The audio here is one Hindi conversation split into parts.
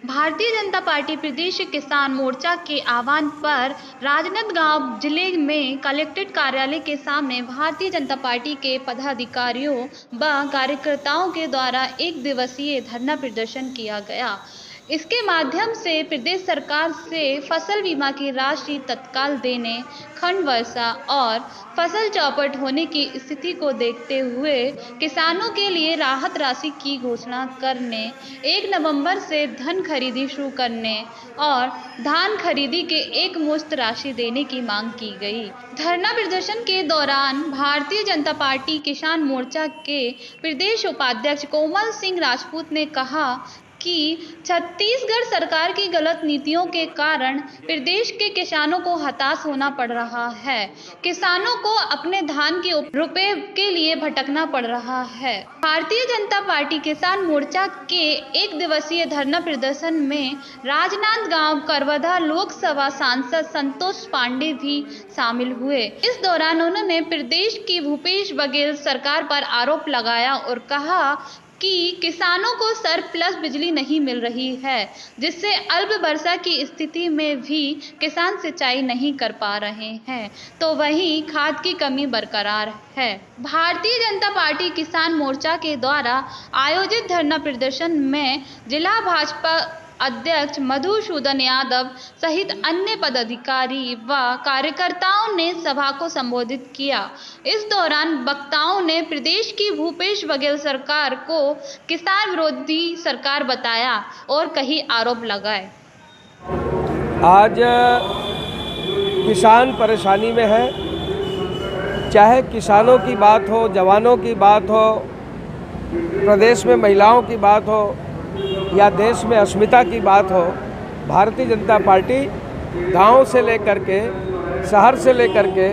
भारतीय जनता पार्टी प्रदेश किसान मोर्चा के आह्वान पर राजनांदगांव जिले में कलेक्ट्रेट कार्यालय के सामने भारतीय जनता पार्टी के पदाधिकारियों व कार्यकर्ताओं के द्वारा एक दिवसीय धरना प्रदर्शन किया गया। इसके माध्यम से प्रदेश सरकार से फसल बीमा की राशि तत्काल देने, खंड वर्षा और फसल चौपट होने की स्थिति को देखते हुए किसानों के लिए राहत राशि की घोषणा करने, 1 नवंबर से धन खरीदी शुरू करने और धान खरीदी के एक मुश्त राशि देने की मांग की गई। धरना प्रदर्शन के दौरान भारतीय जनता पार्टी किसान मोर्चा के प्रदेश उपाध्यक्ष कोमल सिंह राजपूत ने कहा कि छत्तीसगढ़ सरकार की गलत नीतियों के कारण प्रदेश के किसानों को हताश होना पड़ रहा है। किसानों को अपने धान के रुपए के लिए भटकना पड़ रहा है। भारतीय जनता पार्टी किसान मोर्चा के एक दिवसीय धरना प्रदर्शन में राजनांदगांव करवदा लोकसभा सांसद संतोष पांडे भी शामिल हुए। इस दौरान उन्होंने प्रदेश की भूपेश बघेल सरकार पर आरोप लगाया और कहा कि किसानों को सरप्लस बिजली नहीं मिल रही है, जिससे अल्प वर्षा की स्थिति में भी किसान सिंचाई नहीं कर पा रहे हैं, तो वहीं खाद की कमी बरकरार है। भारतीय जनता पार्टी किसान मोर्चा के द्वारा आयोजित धरना प्रदर्शन में जिला भाजपा अध्यक्ष मधुसूदन यादव सहित अन्य पदाधिकारी व कार्यकर्ताओं ने सभा को संबोधित किया। इस दौरान वक्ताओं ने प्रदेश की भूपेश बघेल सरकार को किसान विरोधी सरकार बताया और कई आरोप लगाए। आज किसान परेशानी में है, चाहे किसानों की बात हो, जवानों की बात हो, प्रदेश में महिलाओं की बात हो या देश में अस्मिता की बात हो, भारतीय जनता पार्टी गांव से लेकर के शहर से लेकर के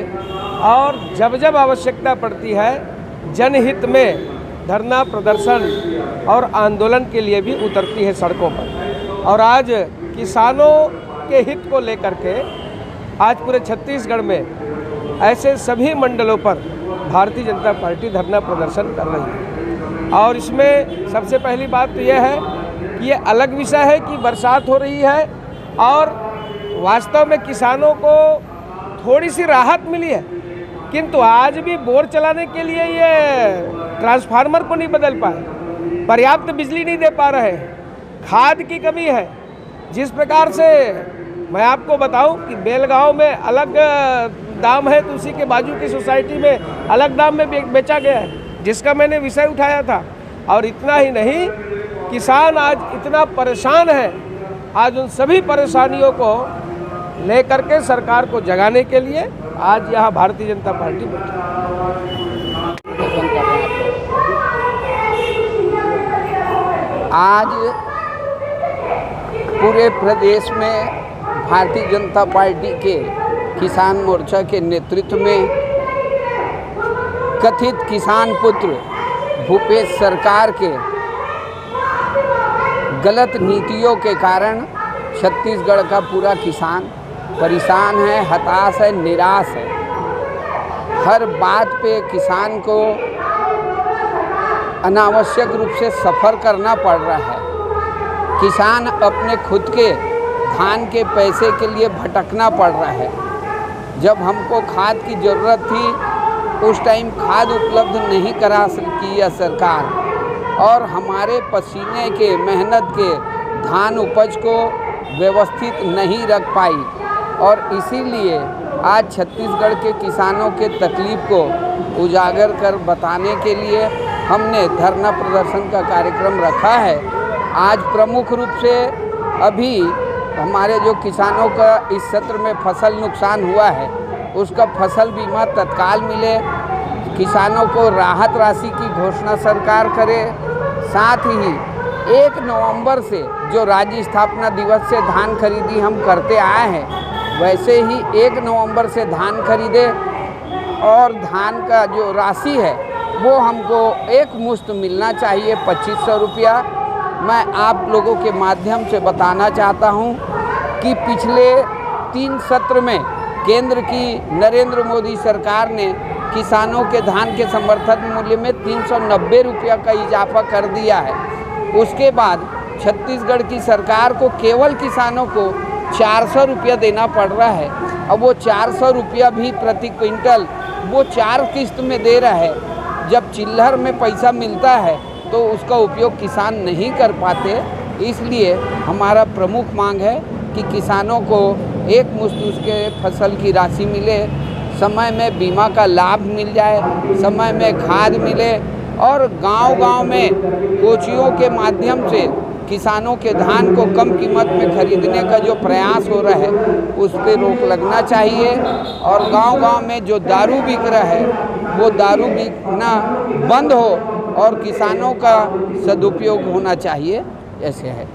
और जब जब आवश्यकता पड़ती है जनहित में धरना प्रदर्शन और आंदोलन के लिए भी उतरती है सड़कों पर। और आज किसानों के हित को लेकर के आज पूरे छत्तीसगढ़ में ऐसे सभी मंडलों पर भारतीय जनता पार्टी धरना प्रदर्शन कर रही है। और इसमें सबसे पहली बात तो यह है कि ये अलग विषय है कि बरसात हो रही है और वास्तव में किसानों को थोड़ी सी राहत मिली है, किंतु आज भी बोर चलाने के लिए ये ट्रांसफार्मर को नहीं बदल पाए, पर्याप्त बिजली नहीं दे पा रहे, खाद की कमी है। जिस प्रकार से मैं आपको बताऊं कि बेलगांव में अलग दाम है तो उसी के बाजू की सोसाइटी में अलग दाम में बेचा गया है, जिसका मैंने विषय उठाया था। और इतना ही नहीं, किसान आज इतना परेशान है, आज उन सभी परेशानियों को लेकर के सरकार को जगाने के लिए आज यहाँ भारतीय जनता पार्टी बैठी। आज पूरे प्रदेश में भारतीय जनता पार्टी के किसान मोर्चा के नेतृत्व में कथित किसान पुत्र भूपेश सरकार के गलत नीतियों के कारण छत्तीसगढ़ का पूरा किसान परेशान है, हताश है, निराश है। हर बात पे किसान को अनावश्यक रूप से सफ़र करना पड़ रहा है। किसान अपने खुद के धान के पैसे के लिए भटकना पड़ रहा है। जब हमको खाद की ज़रूरत थी उस टाइम खाद उपलब्ध नहीं करा सकी यह सरकार, और हमारे पसीने के मेहनत के धान उपज को व्यवस्थित नहीं रख पाई, और इसीलिए आज छत्तीसगढ़ के किसानों के तकलीफ़ को उजागर कर बताने के लिए हमने धरना प्रदर्शन का कार्यक्रम रखा है। आज प्रमुख रूप से अभी हमारे जो किसानों का इस सत्र में फसल नुकसान हुआ है उसका फसल बीमा तत्काल मिले, किसानों को राहत राशि की घोषणा सरकार करे, साथ ही 1 नवंबर से जो राज्य स्थापना दिवस से धान खरीदी हम करते आए हैं वैसे ही 1 नवंबर से धान खरीदे, और धान का जो राशि है वो हमको एक मुश्त मिलना चाहिए 2500 रुपया। मैं आप लोगों के माध्यम से बताना चाहता हूँ कि पिछले 3 सत्र में केंद्र की नरेंद्र मोदी सरकार ने किसानों के धान के समर्थन मूल्य में 390 रुपया का इजाफा कर दिया है। उसके बाद छत्तीसगढ़ की सरकार को केवल किसानों को 400 रुपया देना पड़ रहा है। अब वो 400 रुपया भी प्रति क्विंटल वो 4 किस्त में दे रहा है। जब चिल्लर में पैसा मिलता है तो उसका उपयोग किसान नहीं कर पाते। इसलिए हमारा प्रमुख मांग है कि किसानों को एक मुश्त उसके फसल की राशि मिले, समय में बीमा का लाभ मिल जाए, समय में खाद मिले और गांव-गांव में कोचियों के माध्यम से किसानों के धान को कम कीमत में खरीदने का जो प्रयास हो रहा है उस पर रोक लगना चाहिए। और गांव-गांव में जो दारू बिक रहा है वो दारू बिकना बंद हो और किसानों का सदुपयोग होना चाहिए, ऐसे है।